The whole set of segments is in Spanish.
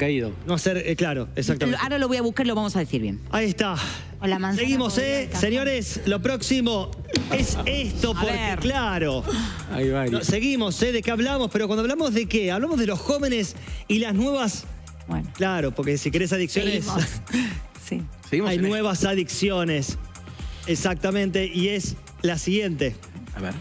caído. No ser, claro, exactamente. Ahora lo voy a buscar y lo vamos a decir bien. Ahí está. O la manzana Seguimos, podrida, señores, lo próximo es esto, porque ver. claro. Ahí va. No, seguimos, ¿de qué hablamos? Pero cuando hablamos de qué, hablamos de los jóvenes y las nuevas. Bueno. Claro, porque si querés adicciones, Seguimos. Sí. Seguimos hay en nuevas adicciones. Exactamente, y es la siguiente. A ver.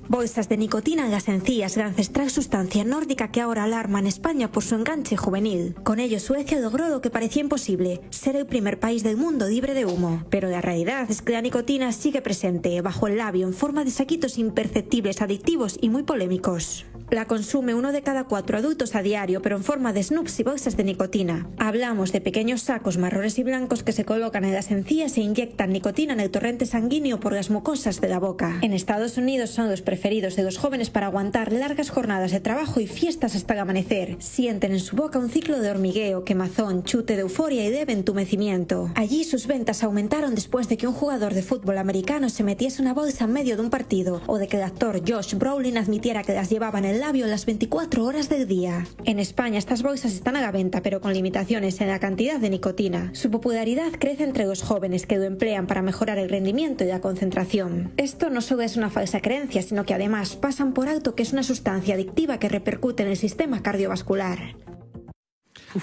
Bolsas de nicotina en las encías, gran ancestral sustancia nórdica que ahora alarma en España por su enganche juvenil. Con ello, Suecia logró lo que parecía imposible, ser el primer país del mundo libre de humo. Pero la realidad es que la nicotina sigue presente, bajo el labio, en forma de saquitos imperceptibles, adictivos y muy polémicos. La consume 1 de cada 4 adultos a diario, pero en forma de snoops y bolsas de nicotina. Hablamos de pequeños sacos marrones y blancos que se colocan en las encías e inyectan nicotina en el torrente sanguíneo por las mucosas de la boca. En Estados Unidos son los preferidos de los jóvenes para aguantar largas jornadas de trabajo y fiestas hasta el amanecer. Sienten en su boca un ciclo de hormigueo, quemazón, chute de euforia y de entumecimiento. Allí sus ventas aumentaron después de que un jugador de fútbol americano se metiese una bolsa en medio de un partido, o de que el actor Josh Brolin admitiera que las llevaba en el labio en las 24 horas del día. En España estas bolsas están a la venta, pero con limitaciones en la cantidad de nicotina. Su popularidad crece entre los jóvenes que lo emplean para mejorar el rendimiento y la concentración. Esto no solo es una falsa creencia, sino que además pasan por alto que es una sustancia adictiva que repercute en el sistema cardiovascular.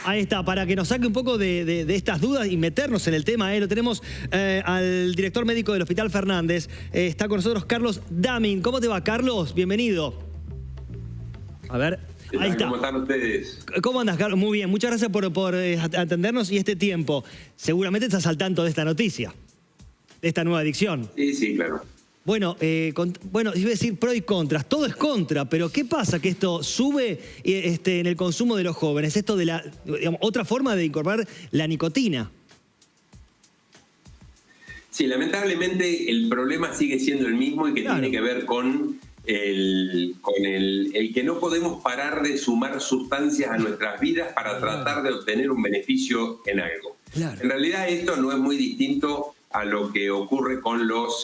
Ahí está, para que nos saque un poco de estas dudas y meternos en el tema, lo tenemos al director médico del Hospital Fernández. Está con nosotros Carlos Damin. ¿Cómo te va, Carlos? Bienvenido. A ver, ahí está. ¿Cómo están ustedes? ¿Cómo andas, Carlos? Muy bien, muchas gracias por atendernos y este tiempo. Seguramente estás al tanto de esta noticia, de esta nueva adicción. Sí, claro. Bueno, iba a decir pro y contras, todo es contra, pero ¿qué pasa que esto sube en el consumo de los jóvenes? Esto de la, digamos, otra forma de incorporar la nicotina. Sí, lamentablemente el problema sigue siendo el mismo y que Claro. tiene que ver con el que no podemos parar de sumar sustancias a nuestras vidas para tratar de obtener un beneficio en algo. Claro. En realidad esto no es muy distinto a lo que ocurre con los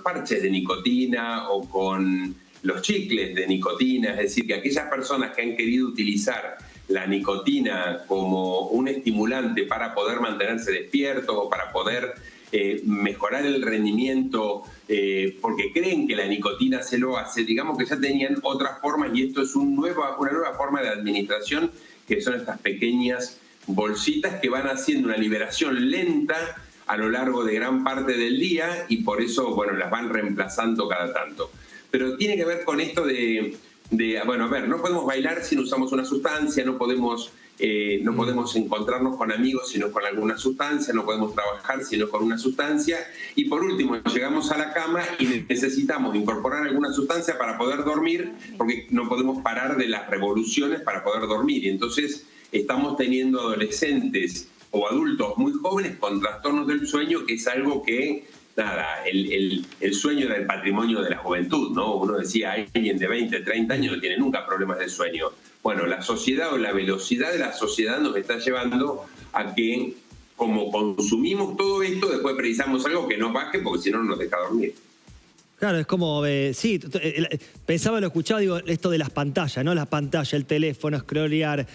parches de nicotina o con los chicles de nicotina, es decir, que aquellas personas que han querido utilizar la nicotina como un estimulante para poder mantenerse despiertos o para poder mejorar el rendimiento porque creen que la nicotina se lo hace, digamos que ya tenían otras formas y esto es una nueva forma de administración, que son estas pequeñas bolsitas que van haciendo una liberación lenta a lo largo de gran parte del día y por eso, bueno, las van reemplazando cada tanto. Pero tiene que ver con esto bueno, a ver, no podemos bailar si no usamos una sustancia, no podemos encontrarnos con amigos si no con alguna sustancia, no podemos trabajar si no con una sustancia. Y por último, llegamos a la cama y necesitamos incorporar alguna sustancia para poder dormir, porque no podemos parar de las revoluciones para poder dormir. Y entonces estamos teniendo adolescentes o adultos muy jóvenes con trastornos del sueño, que es algo que, nada, el sueño era el patrimonio de la juventud, ¿no? Uno decía, alguien de 20, 30 años no tiene nunca problemas de sueño. Bueno, la sociedad o la velocidad de la sociedad nos está llevando a que, como consumimos todo esto, después precisamos algo que nos baje, porque si no, no nos deja dormir. Claro, es como, sí, pensaba, lo escuchaba, digo, esto de las pantallas, ¿no? Las pantallas, el teléfono, scrollear,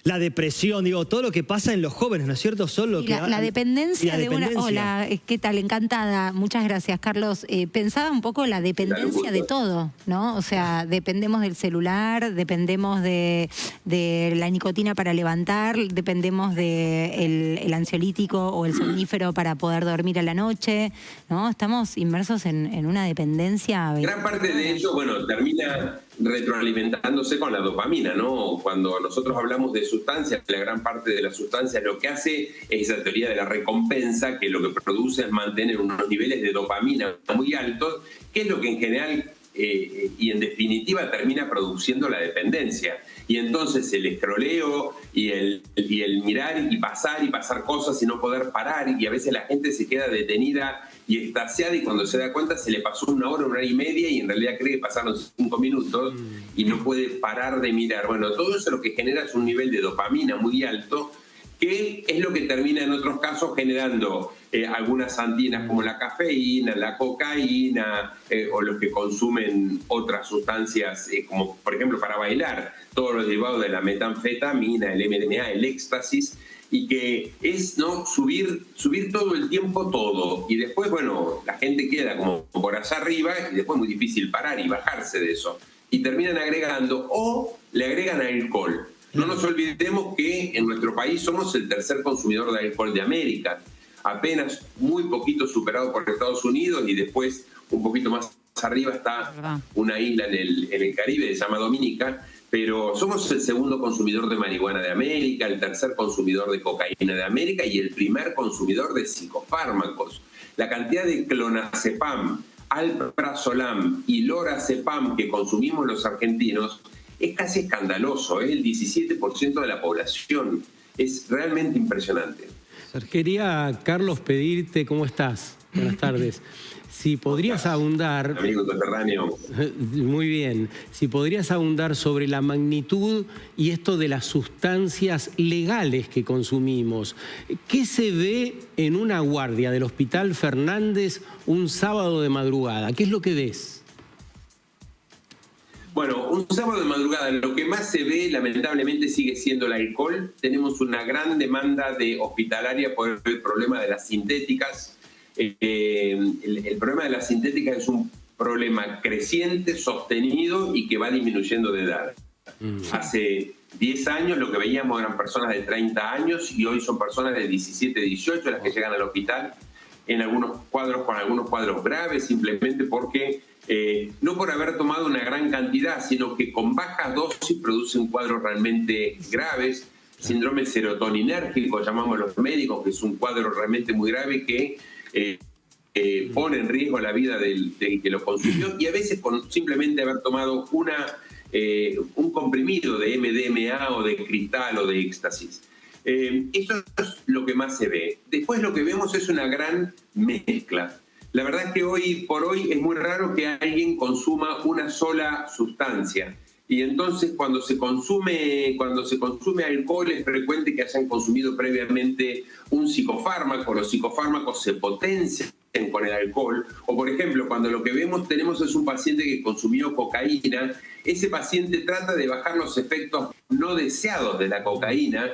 la depresión, digo, todo lo que pasa en los jóvenes, ¿no es cierto? Solo que La dependencia de una... dependencia. Hola, ¿qué tal? Encantada. Muchas gracias, Carlos. Pensaba un poco la dependencia de todo, ¿no? O sea, dependemos del celular, dependemos de la nicotina para levantar, dependemos del ansiolítico o el somnífero para poder dormir a la noche, ¿no? Estamos inmersos en una dependencia... Gran parte de ello, bueno, termina retroalimentándose con la dopamina, ¿no? Cuando nosotros hablamos de sustancias, la gran parte de las sustancias lo que hace es esa teoría de la recompensa, que lo que produce es mantener unos niveles de dopamina muy altos, que es lo que en general y en definitiva termina produciendo la dependencia. Y entonces el escroleo y el mirar y pasar cosas y no poder parar, y a veces la gente se queda detenida y extasiada y cuando se da cuenta se le pasó una hora y media y en realidad cree que pasaron 5 minutos y no puede parar de mirar. Bueno, todo eso lo que genera es un nivel de dopamina muy alto que es lo que termina en otros casos generando algunas antinas como la cafeína, la cocaína, o los que consumen otras sustancias, como por ejemplo para bailar, todos los derivados de la metanfetamina, el MDMA, el éxtasis, y que es, ¿no?, subir todo el tiempo todo, y después, bueno, la gente queda como por allá arriba y después es muy difícil parar y bajarse de eso, y terminan agregando o le agregan alcohol. No nos olvidemos que en nuestro país somos el tercer consumidor de alcohol de América, apenas muy poquito superado por Estados Unidos, y después un poquito más arriba está una isla en el Caribe, se llama Dominica, pero somos el segundo consumidor de marihuana de América, el tercer consumidor de cocaína de América y el primer consumidor de psicofármacos. La cantidad de clonazepam, alprazolam y lorazepam que consumimos los argentinos es casi escandaloso, el 17% de la población. Es realmente impresionante. Quería, Carlos, pedirte, ¿cómo estás? Buenas tardes. Si podrías abundar... Amigo coterráneo. Muy bien. Si podrías abundar sobre la magnitud y esto de las sustancias legales que consumimos. ¿Qué se ve en una guardia del Hospital Fernández un sábado de madrugada? ¿Qué es lo que ves? Bueno, un sábado de madrugada lo que más se ve lamentablemente sigue siendo el alcohol. Tenemos una gran demanda de hospitalaria por el problema de las sintéticas. El problema de las sintéticas es un problema creciente, sostenido y que va disminuyendo de edad. Hace 10 años lo que veíamos eran personas de 30 años y hoy son personas de 17, 18 las que llegan al hospital, en algunos cuadros con algunos cuadros graves, simplemente porque no por haber tomado una gran cantidad, sino que con bajas dosis producen cuadros realmente graves. Síndrome serotoninérgico, llamamos los médicos, que es un cuadro realmente muy grave que pone en riesgo la vida del que lo consumió, y a veces con simplemente haber tomado un comprimido de MDMA o de cristal o de éxtasis. Eso es lo que más se ve. Después lo que vemos es una gran mezcla. La verdad es que hoy por hoy es muy raro que alguien consuma una sola sustancia. Y entonces cuando se consume alcohol es frecuente que hayan consumido previamente un psicofármaco. Los psicofármacos se potencian con el alcohol. O por ejemplo, cuando lo que tenemos es un paciente que consumió cocaína, ese paciente trata de bajar los efectos no deseados de la cocaína,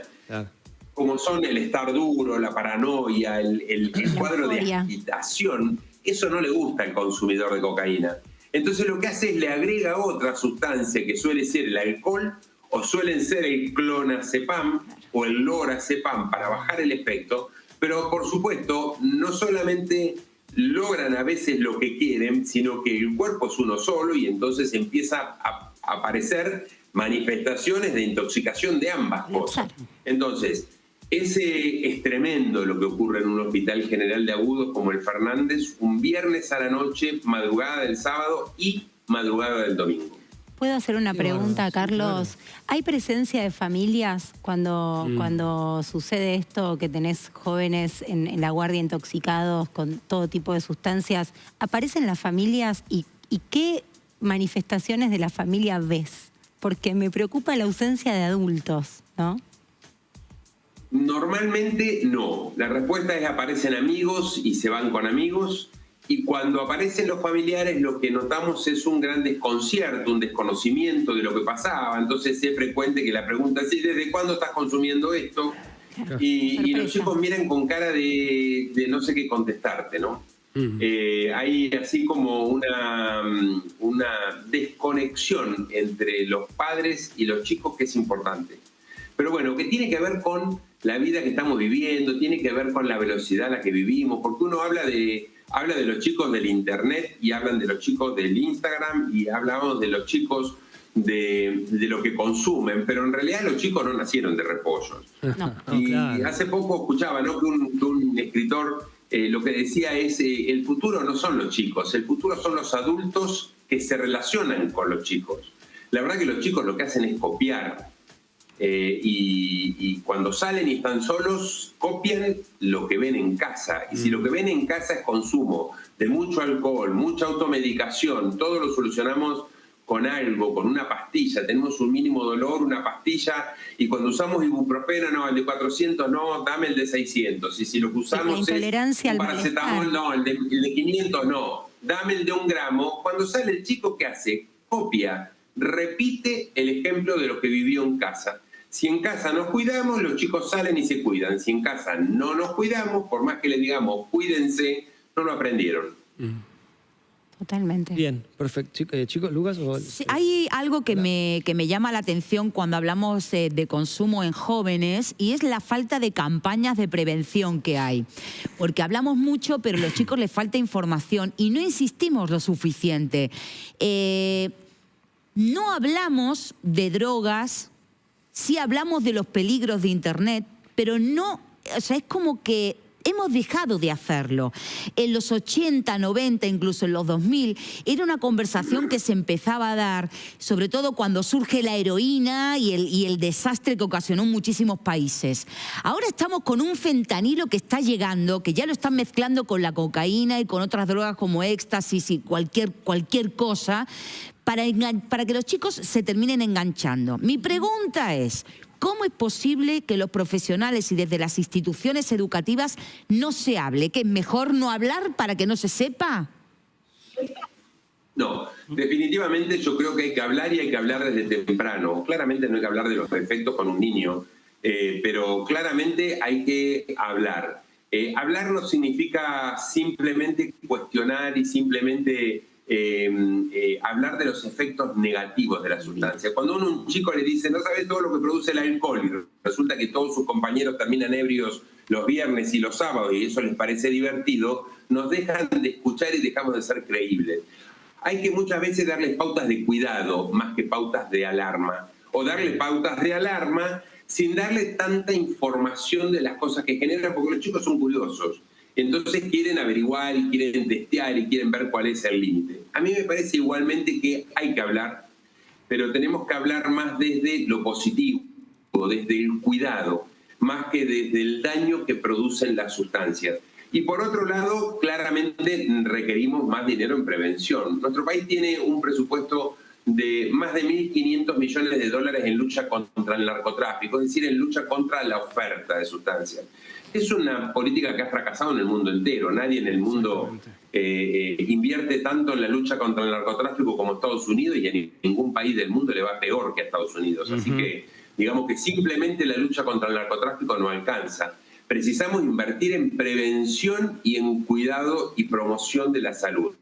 como son el estar duro, la paranoia, el cuadro de agitación. Eso no le gusta al consumidor de cocaína. Entonces lo que hace es le agrega otra sustancia que suele ser el alcohol o suelen ser el clonazepam o el lorazepam para bajar el efecto, pero por supuesto no solamente logran a veces lo que quieren, sino que el cuerpo es uno solo y entonces empieza a aparecer manifestaciones de intoxicación de ambas cosas. Entonces, es tremendo lo que ocurre en un hospital general de agudos como el Fernández, un viernes a la noche, madrugada del sábado y madrugada del domingo. ¿Puedo hacer una pregunta, Carlos? ¿Hay presencia de familias cuando sucede esto, que tenés jóvenes en la guardia intoxicados con todo tipo de sustancias? ¿Aparecen las familias y qué manifestaciones de la familia ves? Porque me preocupa la ausencia de adultos, ¿no? Normalmente no. La respuesta es aparecen amigos y se van con amigos. Y cuando aparecen los familiares lo que notamos es un gran desconcierto, un desconocimiento de lo que pasaba. Entonces es frecuente que la pregunta es: ¿desde cuándo estás consumiendo esto? Y los chicos miran con cara de no sé qué contestarte, ¿no? Hay así como una desconexión entre los padres y los chicos que es importante. Pero bueno, que tiene que ver con la vida que estamos viviendo, tiene que ver con la velocidad a la que vivimos, porque uno habla de los chicos del internet y hablan de los chicos del Instagram y hablamos de los chicos de lo que consumen, pero en realidad los chicos no nacieron de repollos. Y hace poco escuchaba, ¿no?, que un escritor lo que decía es el futuro no son los chicos, el futuro son los adultos que se relacionan con los chicos. La verdad que los chicos lo que hacen es copiar. Y cuando salen y están solos, copian lo que ven en casa. Y si lo que ven en casa es consumo de mucho alcohol, mucha automedicación, todo lo solucionamos con algo, con una pastilla. Tenemos un mínimo dolor, una pastilla, y cuando usamos ibuprofeno, no, el de 400 no, dame el de 600. Y si lo que usamos la intolerancia es un al paracetamol, no, el de 500 no, dame el de 1 gramo. Cuando sale el chico, ¿qué hace? Copia, repite el ejemplo de lo que vivió en casa. Si en casa nos cuidamos, los chicos salen y se cuidan. Si en casa no nos cuidamos, por más que les digamos cuídense, no lo aprendieron. Totalmente. Bien, perfecto. Chicos, Lucas. Sí, hay algo que me llama la atención cuando hablamos de consumo en jóvenes, y es la falta de campañas de prevención que hay. Porque hablamos mucho, pero a los chicos les falta información y no insistimos lo suficiente. No hablamos de drogas, sí hablamos de los peligros de Internet, pero no, o sea, es como que hemos dejado de hacerlo. En los 80, 90, incluso en los 2000, era una conversación que se empezaba a dar, sobre todo cuando surge la heroína y el desastre que ocasionó en muchísimos países. Ahora estamos con un fentanilo que está llegando, que ya lo están mezclando con la cocaína y con otras drogas como éxtasis y cualquier cosa, para que los chicos se terminen enganchando. Mi pregunta es, ¿cómo es posible que los profesionales y desde las instituciones educativas no se hable? ¿Que es mejor no hablar para que no se sepa? No, definitivamente yo creo que hay que hablar, y hay que hablar desde temprano. Claramente no hay que hablar de los efectos con un niño, pero claramente hay que hablar. Hablar no significa simplemente cuestionar y simplemente hablar de los efectos negativos de la sustancia. Cuando uno a un chico le dice, no sabes todo lo que produce el alcohol, y resulta que todos sus compañeros terminan ebrios los viernes y los sábados, y eso les parece divertido, nos dejan de escuchar y dejamos de ser creíbles. Hay que muchas veces darles pautas de cuidado más que pautas de alarma, o darles pautas de alarma sin darle tanta información de las cosas que generan, porque los chicos son curiosos. Entonces quieren averiguar y quieren testear y quieren ver cuál es el límite. A mí me parece igualmente que hay que hablar, pero tenemos que hablar más desde lo positivo, desde el cuidado, más que desde el daño que producen las sustancias. Y por otro lado, claramente requerimos más dinero en prevención. Nuestro país tiene un presupuesto de más de 1.500 millones de dólares en lucha contra el narcotráfico, es decir, en lucha contra la oferta de sustancias. Es una política que ha fracasado en el mundo entero. Nadie en el mundo invierte tanto en la lucha contra el narcotráfico como Estados Unidos, y en ningún país del mundo le va peor que a Estados Unidos. Así que digamos que simplemente la lucha contra el narcotráfico no alcanza. Precisamos invertir en prevención y en cuidado y promoción de la salud.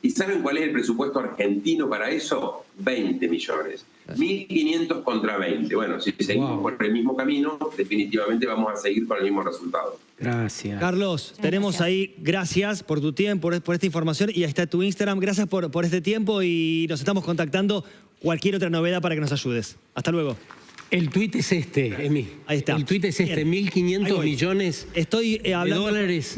¿Y saben cuál es el presupuesto argentino para eso? 20 millones. 1.500 contra 20. Bueno, si seguimos por el mismo camino, definitivamente vamos a seguir con el mismo resultado. Gracias. Carlos, tenemos ahí, gracias por tu tiempo, por esta información, y ahí está tu Instagram. Gracias por este tiempo, y nos estamos contactando. Cualquier otra novedad para que nos ayudes. Hasta luego. El tuit es este, Emi. Ahí está. El tuit es este, Bien. 1.500 millones Estoy de hablando dólares